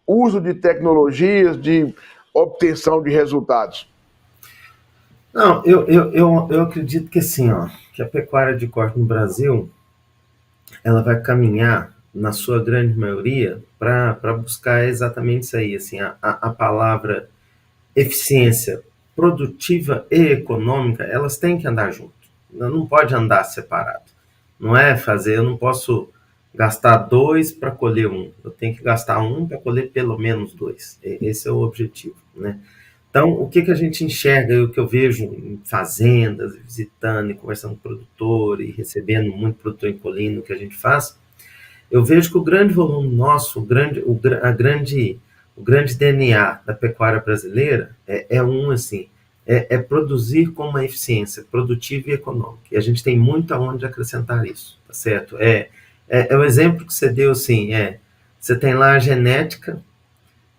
uso de tecnologias, de obtenção de resultados? Não, eu acredito que assim, ó, que a pecuária de corte no Brasil, ela vai caminhar, na sua grande maioria, para buscar exatamente isso aí, assim, a palavra eficiência produtiva e econômica, elas têm que andar junto, não pode andar separado. Não é fazer, eu não posso gastar 2 para colher 1, eu tenho que gastar 1 para colher pelo menos 2. Esse é o objetivo, né? Então, o que a gente enxerga, e o que eu vejo em fazendas, visitando e conversando com o produtor e recebendo muito produtor em colina, que a gente faz, eu vejo que o grande volume nosso, o grande DNA da pecuária brasileira é produzir com uma eficiência produtiva e econômica. E a gente tem muito aonde acrescentar isso, tá certo? O exemplo que você deu, assim, você tem lá a genética,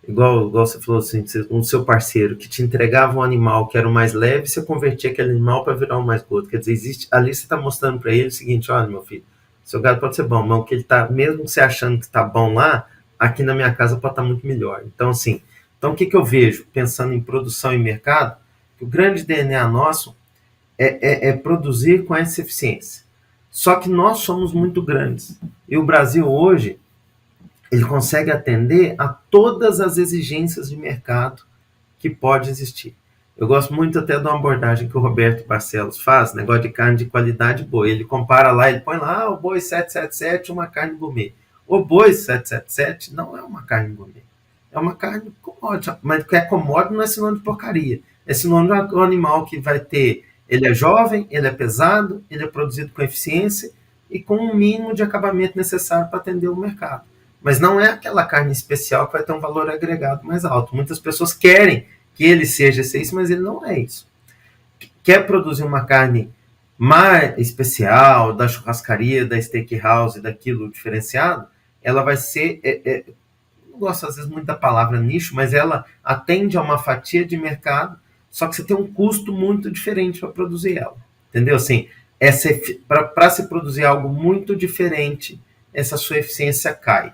igual você falou assim, um seu parceiro que te entregava um animal que era o mais leve, você convertia aquele animal para virar o mais gordo. Quer dizer, ali você está mostrando para ele o seguinte: olha, meu filho, seu gado pode ser bom, mas o que ele tá, mesmo você achando que está bom lá, aqui na minha casa pode estar muito melhor. Então, assim, o que eu vejo, pensando em produção e mercado, que o grande DNA nosso é produzir com essa eficiência. Só que nós somos muito grandes. E o Brasil hoje, ele consegue atender a todas as exigências de mercado que pode existir. Eu gosto muito até de uma abordagem que o Roberto Barcelos faz, negócio de carne de qualidade boa. Ele compara lá, ele põe lá, o boi 777, uma carne gourmet. O boi 777 não é uma carne gourmet. É uma carne commodity. Mas que é commodity não é sinônimo de porcaria. É sinônimo de um animal que vai ter... Ele é jovem, ele é pesado, ele é produzido com eficiência e com o mínimo de acabamento necessário para atender o mercado. Mas não é aquela carne especial que vai ter um valor agregado mais alto. Muitas pessoas querem que ele seja isso, mas ele não é isso. Quer produzir uma carne mais especial, da churrascaria, da steakhouse, daquilo diferenciado, ela vai ser, não gosto às vezes muito da palavra nicho, mas ela atende a uma fatia de mercado, só que você tem um custo muito diferente para produzir ela. Entendeu? Assim, para se produzir algo muito diferente, essa sua eficiência cai.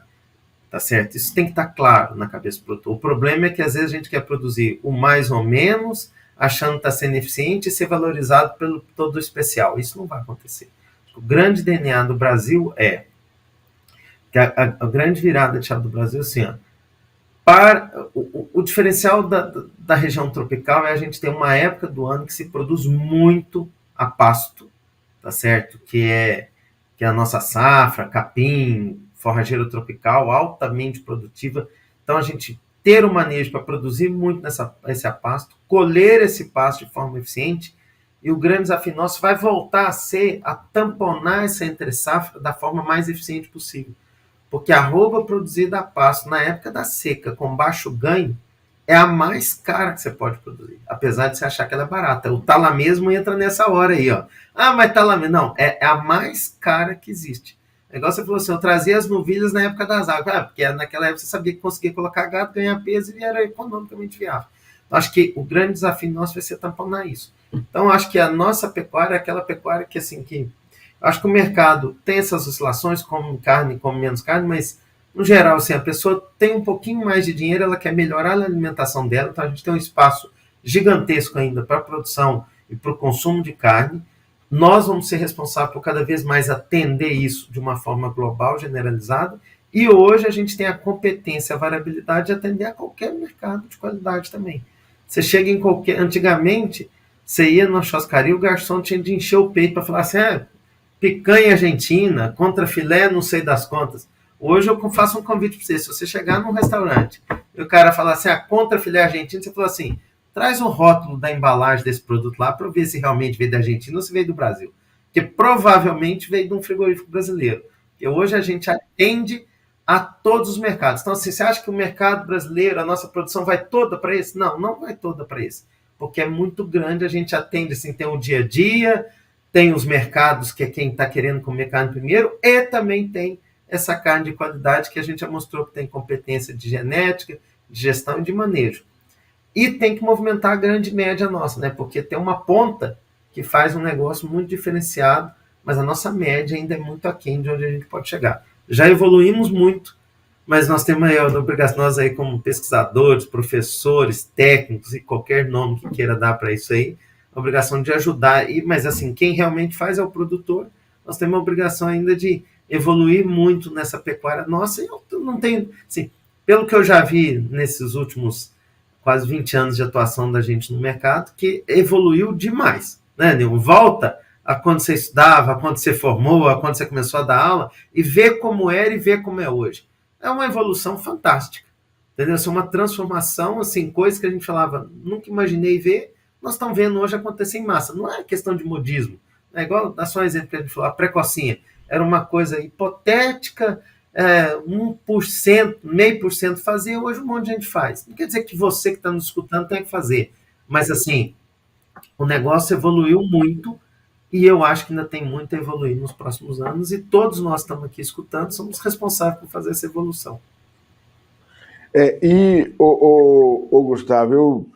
Tá certo? Isso tem que estar claro na cabeça do produtor. O problema é que às vezes a gente quer produzir o mais ou menos, achando que está sendo eficiente e ser valorizado pelo todo o especial. Isso não vai acontecer. O grande DNA do Brasil é que a grande virada de chave do Brasil é assim, ó, o diferencial da região tropical é a gente ter uma época do ano que se produz muito a pasto, tá certo? Que é a nossa safra, capim, forrageira tropical, altamente produtiva. Então, a gente ter o manejo para produzir muito esse pasto, colher esse pasto de forma eficiente, e o grande desafio nosso vai voltar a ser a tamponar essa entre-safra da forma mais eficiente possível. Porque a arroba produzida a pasto na época da seca, com baixo ganho, é a mais cara que você pode produzir, apesar de você achar que ela é barata. O tala mesmo entra nessa hora aí, ó. Ah, mas tala mesmo. Não, é a mais cara que existe. O negócio você falou assim, eu trazia as novilhas na época das águas, porque naquela época você sabia que conseguia colocar gado, ganhar peso e era economicamente viável. Então, acho que o grande desafio nosso vai ser tamponar isso. Então, acho que a nossa pecuária é aquela pecuária que, assim, acho que o mercado tem essas oscilações, como carne, como menos carne, mas, no geral, assim, a pessoa tem um pouquinho mais de dinheiro, ela quer melhorar a alimentação dela, então a gente tem um espaço gigantesco ainda para a produção e para o consumo de carne. Nós vamos ser responsáveis por cada vez mais atender isso de uma forma global, generalizada, e hoje a gente tem a competência, a variabilidade de atender a qualquer mercado de qualidade também. Você chega em qualquer... Antigamente, você ia na churrascaria, o garçom tinha de encher o peito para falar assim, picanha argentina, contra filé, não sei das contas. Hoje eu faço um convite para você, se você chegar num restaurante e o cara falar assim, contra filé argentino, você fala assim, traz um rótulo da embalagem desse produto lá para eu ver se realmente veio da Argentina ou se veio do Brasil. Porque provavelmente veio de um frigorífico brasileiro. Porque hoje a gente atende a todos os mercados. Então, assim, você acha que o mercado brasileiro, a nossa produção vai toda para esse? Não, não vai toda para esse. Porque é muito grande, a gente atende, assim, tem o dia a dia, tem os mercados, que é quem está querendo comer carne primeiro, e também tem essa carne de qualidade que a gente já mostrou que tem competência de genética, de gestão e de manejo. E tem que movimentar a grande média nossa, né? Porque tem uma ponta que faz um negócio muito diferenciado, mas a nossa média ainda é muito aquém de onde a gente pode chegar. Já evoluímos muito, mas nós temos aí a obrigação, nós aí como pesquisadores, professores, técnicos e qualquer nome que queira dar para isso aí, a obrigação de ajudar, mas assim, quem realmente faz é o produtor. Nós temos a obrigação ainda de evoluir muito nessa pecuária nossa, e eu não tenho, assim, pelo que eu já vi nesses últimos quase 20 anos de atuação da gente no mercado, que evoluiu demais, né, Nilton? Volta a quando você estudava, a quando você formou, a quando você começou a dar aula, e vê como era e vê como é hoje. É uma evolução fantástica, entendeu? É uma transformação, assim, coisas que a gente falava, nunca imaginei ver, nós estamos vendo hoje acontecer em massa. Não é questão de modismo. É igual, dá só um exemplo que a gente falou, a precocinha. Era uma coisa hipotética, 1%, 0,5% fazia, hoje um monte de gente faz. Não quer dizer que você que está nos escutando tem que fazer. Mas, assim, o negócio evoluiu muito e eu acho que ainda tem muito a evoluir nos próximos anos e todos nós estamos aqui escutando, somos responsáveis por fazer essa evolução. Gustavo,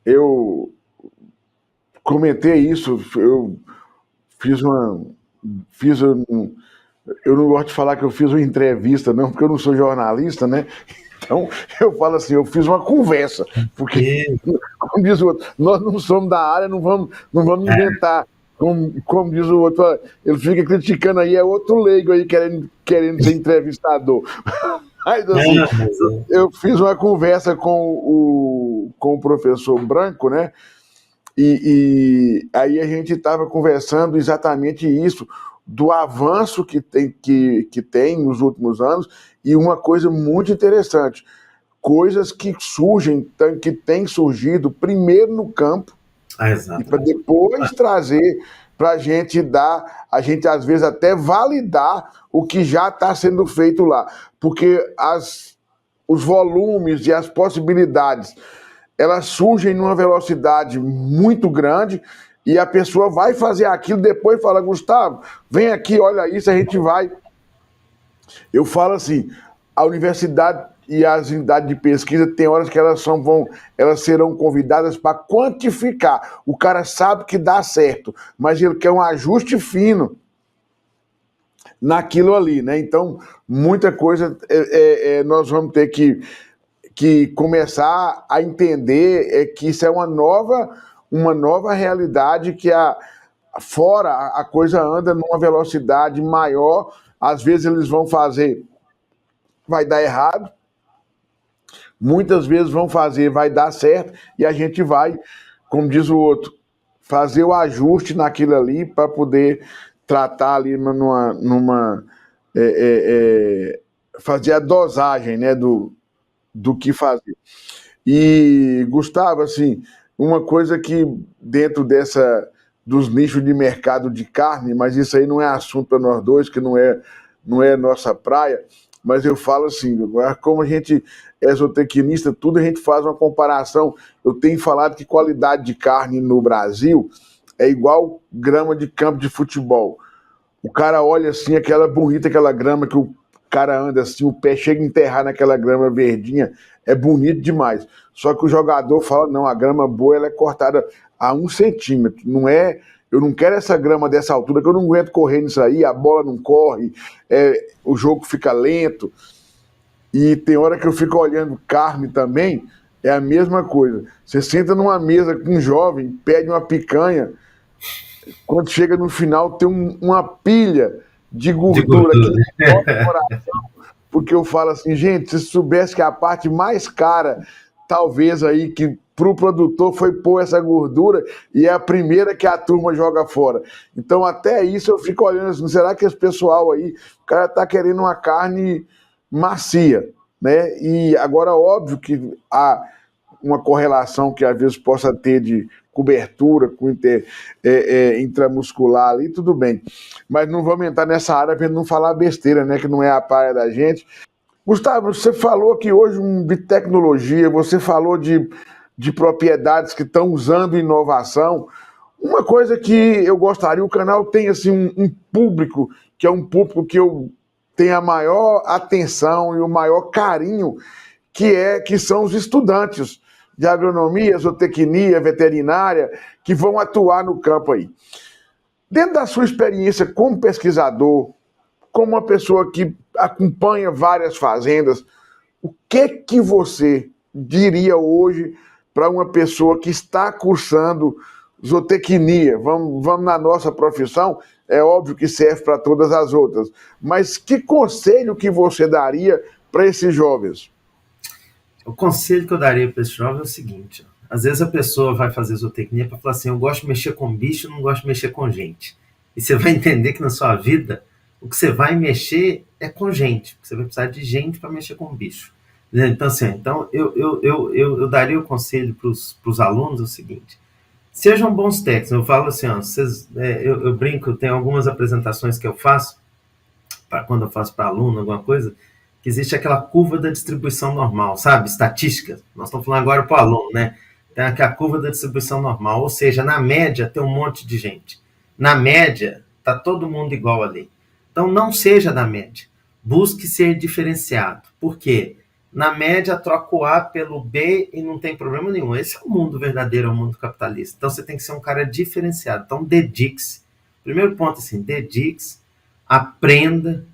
eu comentei isso, eu não gosto de falar que eu fiz uma entrevista, não, porque eu não sou jornalista, né? Então, eu falo assim, eu fiz uma conversa, porque, como diz o outro, nós não somos da área, não vamos inventar. Como diz o outro, ele fica criticando aí, é outro leigo aí querendo ser entrevistador. Mas, assim, eu fiz uma conversa com o professor Branco, né? E aí a gente estava conversando exatamente isso, do avanço que tem nos últimos anos, e uma coisa muito interessante, coisas que surgem, que têm surgido primeiro no campo, e para depois trazer para a gente às vezes até validar o que já está sendo feito lá, porque os volumes e as possibilidades, elas surgem numa velocidade muito grande e a pessoa vai fazer aquilo, depois fala, Gustavo, vem aqui, olha isso, a gente vai. Eu falo assim, a universidade e as unidades de pesquisa, tem horas que elas serão convidadas para quantificar. O cara sabe que dá certo, mas ele quer um ajuste fino naquilo ali, né? Então, muita coisa nós vamos ter que começar a entender que isso é uma nova realidade, que fora a coisa anda numa velocidade maior, às vezes eles vão fazer, vai dar errado, muitas vezes vão fazer, vai dar certo, e a gente vai, como diz o outro, fazer o ajuste naquilo ali para poder tratar ali fazer a dosagem, né, do que fazer. E, Gustavo, assim, uma coisa que dentro dos nichos de mercado de carne, mas isso aí não é assunto para nós dois, que não é nossa praia, mas eu falo assim, como a gente é zootecnista, tudo a gente faz uma comparação. Eu tenho falado que qualidade de carne no Brasil é igual grama de campo de futebol. O cara olha assim, aquela bonita, aquela grama que o cara anda assim, o pé chega a enterrar naquela grama verdinha, é bonito demais. Só que o jogador fala, não, a grama boa ela é cortada a 1 centímetro. Não é, eu não quero essa grama dessa altura, que eu não aguento correr nisso aí, a bola não corre, o jogo fica lento. E tem hora que eu fico olhando carne também, é a mesma coisa. Você senta numa mesa com um jovem, pede uma picanha, quando chega no final tem uma pilha de gordura que toca o coração, porque eu falo assim, gente, se soubesse que a parte mais cara, talvez aí, que pro produtor foi pôr essa gordura, e é a primeira que a turma joga fora. Então até isso eu fico olhando assim, será que esse pessoal aí, o cara tá querendo uma carne macia, né? E agora, óbvio que há uma correlação que às vezes possa ter de cobertura com intramuscular ali, tudo bem. Mas não vamos entrar nessa área para não falar besteira, né? Que não é a praia da gente. Gustavo, você falou que hoje de tecnologia, você falou de propriedades que estão usando inovação. Uma coisa que eu gostaria, o canal tem assim, um público, que é um público que eu tenho a maior atenção e o maior carinho, que são os estudantes de agronomia, zootecnia, veterinária, que vão atuar no campo aí. Dentro da sua experiência como pesquisador, como uma pessoa que acompanha várias fazendas, o que você diria hoje para uma pessoa que está cursando zootecnia? Vamos na nossa profissão, é óbvio que serve para todas as outras, mas que conselho que você daria para esses jovens? O conselho que eu daria para esse jovem é o seguinte: às vezes a pessoa vai fazer zootecnia para falar assim, eu gosto de mexer com bicho, não gosto de mexer com gente. E você vai entender que na sua vida o que você vai mexer é com gente, você vai precisar de gente para mexer com bicho. Então, assim, eu daria o conselho para os alunos o seguinte: sejam bons técnicos. Eu falo assim, ó, eu brinco, tem algumas apresentações que eu faço, quando eu faço para aluno alguma coisa, que existe aquela curva da distribuição normal, sabe? Estatística. Nós estamos falando agora para o aluno, né? Tem aquela curva da distribuição normal, ou seja, na média tem um monte de gente. Na média, está todo mundo igual ali. Então, não seja da média. Busque ser diferenciado. Por quê? Na média, troca o A pelo B e não tem problema nenhum. Esse é o mundo verdadeiro, é o mundo capitalista. Então, você tem que ser um cara diferenciado. Então, dedique-se. Primeiro ponto, assim, dedique-se, aprenda,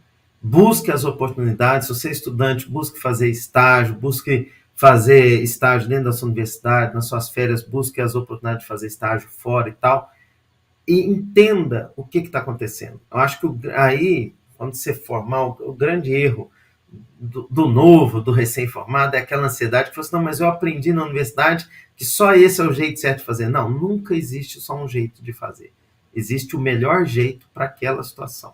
busque as oportunidades. Se você é estudante, busque fazer estágio, busque fazer estágio dentro da sua universidade, nas suas férias, busque as oportunidades de fazer estágio fora e tal, e entenda o que está acontecendo. Eu acho que aí, quando você formar, o grande erro do novo, do recém-formado, é aquela ansiedade que você fala assim, não, mas eu aprendi na universidade que só esse é o jeito certo de fazer. Não, nunca existe só um jeito de fazer. Existe o melhor jeito para aquela situação.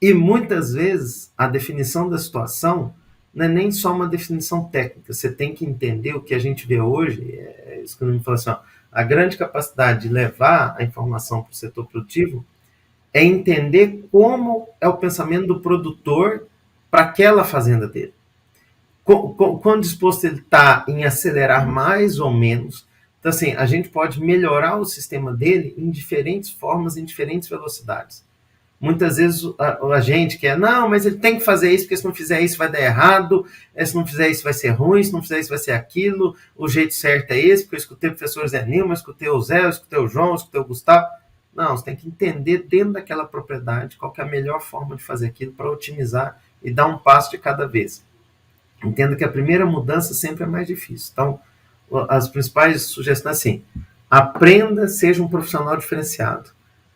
E muitas vezes a definição da situação não é nem só uma definição técnica. Você tem que entender o que a gente vê hoje, isso que eu me falo assim, ó, a grande capacidade de levar a informação para o setor produtivo é entender como é o pensamento do produtor para aquela fazenda dele. Quão disposto ele está em acelerar mais ou menos. Então, assim, a gente pode melhorar o sistema dele em diferentes formas, em diferentes velocidades. Muitas vezes a gente quer, não, mas ele tem que fazer isso, porque se não fizer isso vai dar errado, se não fizer isso vai ser ruim, se não fizer isso vai ser aquilo, o jeito certo é esse, porque eu escutei o professor Zé Nilma, eu escutei o Zé, eu escutei o João, eu escutei o Gustavo. Não, você tem que entender dentro daquela propriedade qual que é a melhor forma de fazer aquilo para otimizar e dar um passo de cada vez. Entenda que a primeira mudança sempre é mais difícil. Então, as principais sugestões assim, aprenda, seja um profissional diferenciado.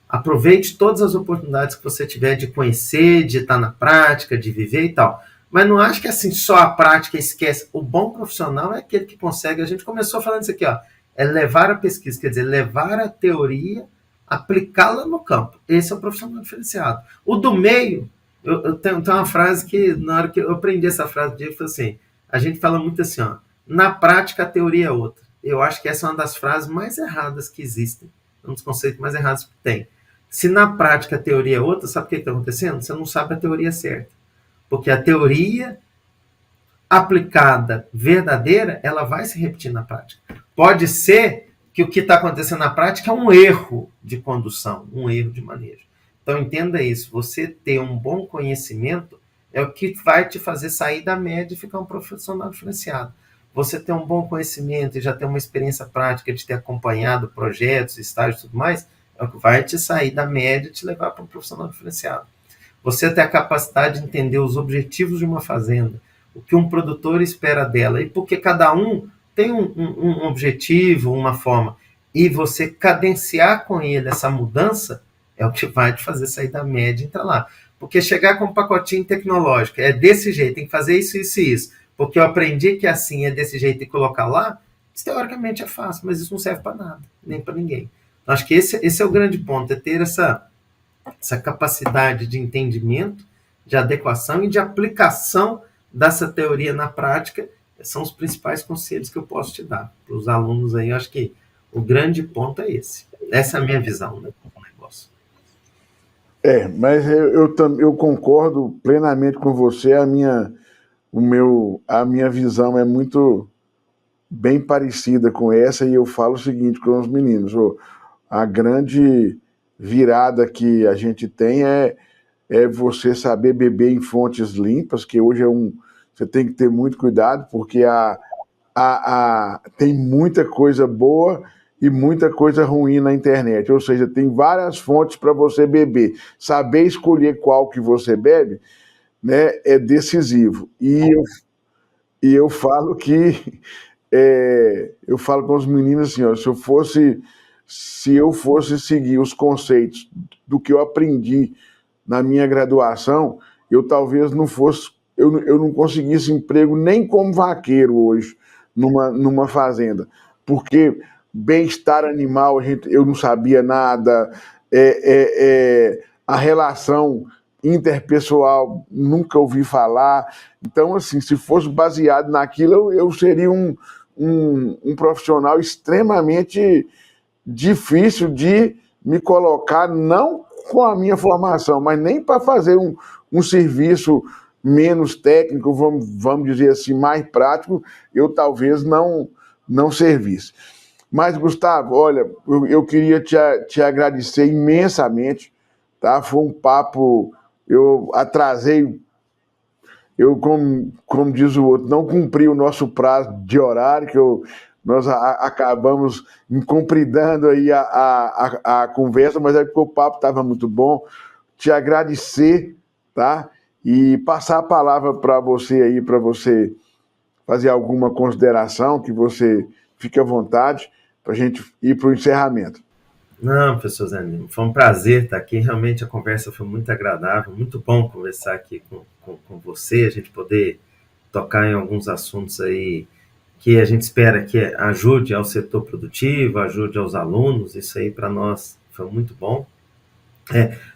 Aproveite todas as oportunidades que você tiver de conhecer, de estar na prática, de viver e tal. Mas não acho que assim só a prática esquece. O bom profissional é aquele que consegue. A gente começou falando isso aqui, ó, é levar a pesquisa, quer dizer, levar a teoria, aplicá-la no campo. Esse é o profissional diferenciado. O do meio, eu tenho uma frase que, na hora que eu aprendi essa frase, eu falei assim, a gente fala muito assim, ó, na prática a teoria é outra. Eu acho que essa é uma das frases mais erradas que existem, um dos conceitos mais errados que tem. Se na prática a teoria é outra, sabe o que está acontecendo? Você não sabe a teoria certa. Porque a teoria aplicada, verdadeira, ela vai se repetir na prática. Pode ser que o que está acontecendo na prática é um erro de condução, um erro de manejo. Então entenda isso, você ter um bom conhecimento é o que vai te fazer sair da média e ficar um profissional diferenciado. Você ter um bom conhecimento e já ter uma experiência prática de ter acompanhado projetos, estágios e tudo mais, é o que vai te sair da média e te levar para um profissional diferenciado. Você ter a capacidade de entender os objetivos de uma fazenda, o que um produtor espera dela, e porque cada um tem um objetivo, uma forma, e você cadenciar com ele essa mudança, é o que vai te fazer sair da média e entrar lá. Porque chegar com um pacotinho tecnológico, é desse jeito, tem que fazer isso, isso e isso, porque eu aprendi que assim é desse jeito e colocar lá, isso teoricamente é fácil, mas isso não serve para nada, nem para ninguém. Então, acho que esse é o grande ponto, é ter essa capacidade de entendimento, de adequação e de aplicação dessa teoria na prática. São os principais conselhos que eu posso te dar para os alunos aí. Eu acho que o grande ponto é esse. Essa é a minha visão, né, do negócio. Mas eu concordo plenamente com você. A minha visão é muito bem parecida com essa, e eu falo o seguinte com os meninos: a grande virada que a gente tem é você saber beber em fontes limpas, que hoje você tem que ter muito cuidado, porque tem muita coisa boa e muita coisa ruim na internet, ou seja, tem várias fontes para você beber. Saber escolher qual que você bebe, né, é decisivo. E eu falo que eu falo com os meninos assim, ó, se eu fosse seguir os conceitos do que eu aprendi na minha graduação, eu talvez não fosse, eu não conseguisse emprego nem como vaqueiro hoje numa fazenda, porque bem-estar animal eu não sabia nada, a relação interpessoal nunca ouvi falar. Então, assim, se fosse baseado naquilo, eu seria um profissional extremamente difícil de me colocar, não com a minha formação, mas nem para fazer um serviço menos técnico, vamos dizer assim, mais prático, eu talvez não servisse. Mas, Gustavo, olha, eu queria te agradecer imensamente, tá? Foi um papo, eu atrasei, como diz o outro, não cumpri o nosso prazo de horário, que nós acabamos incompridando aí a conversa, mas é porque o papo estava muito bom. Te agradecer, tá? E passar a palavra para você aí, para você fazer alguma consideração, que você fique à vontade, para a gente ir para o encerramento. Não, professor Zé Nilma, foi um prazer estar aqui. Realmente a conversa foi muito agradável, muito bom conversar aqui com você, a gente poder tocar em alguns assuntos aí que a gente espera que ajude ao setor produtivo, ajude aos alunos. Isso aí para nós foi muito bom.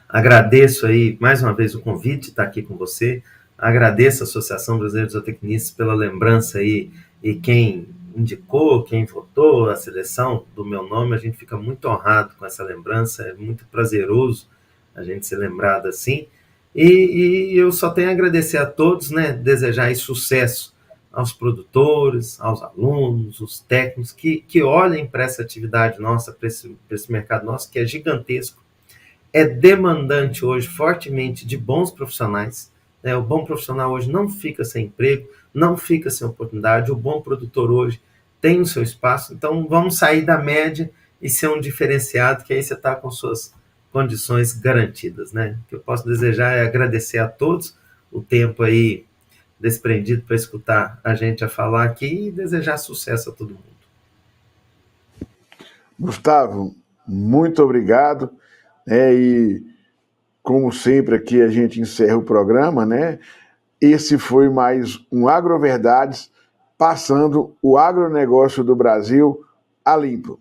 Agradeço aí mais uma vez o convite de estar aqui com você. Agradeço a Associação Brasileira de Zootecnistas pela lembrança aí, e quem indicou, quem votou a seleção do meu nome, a gente fica muito honrado com essa lembrança, é muito prazeroso a gente ser lembrado assim. E eu só tenho a agradecer a todos, né, desejar aí sucesso aos produtores, aos alunos, os técnicos, que olhem para essa atividade nossa, para esse mercado nosso, que é gigantesco, é demandante hoje fortemente de bons profissionais, né? O bom profissional hoje não fica sem emprego, não fica sem oportunidade, o bom produtor hoje tem o seu espaço, então vamos sair da média e ser um diferenciado, que aí você está com suas condições garantidas, né? O que eu posso desejar é agradecer a todos o tempo aí desprendido para escutar a gente a falar aqui e desejar sucesso a todo mundo. Gustavo, muito obrigado. E, como sempre, aqui a gente encerra o programa, né? Esse foi mais um Agroverdades, passando o agronegócio do Brasil a limpo.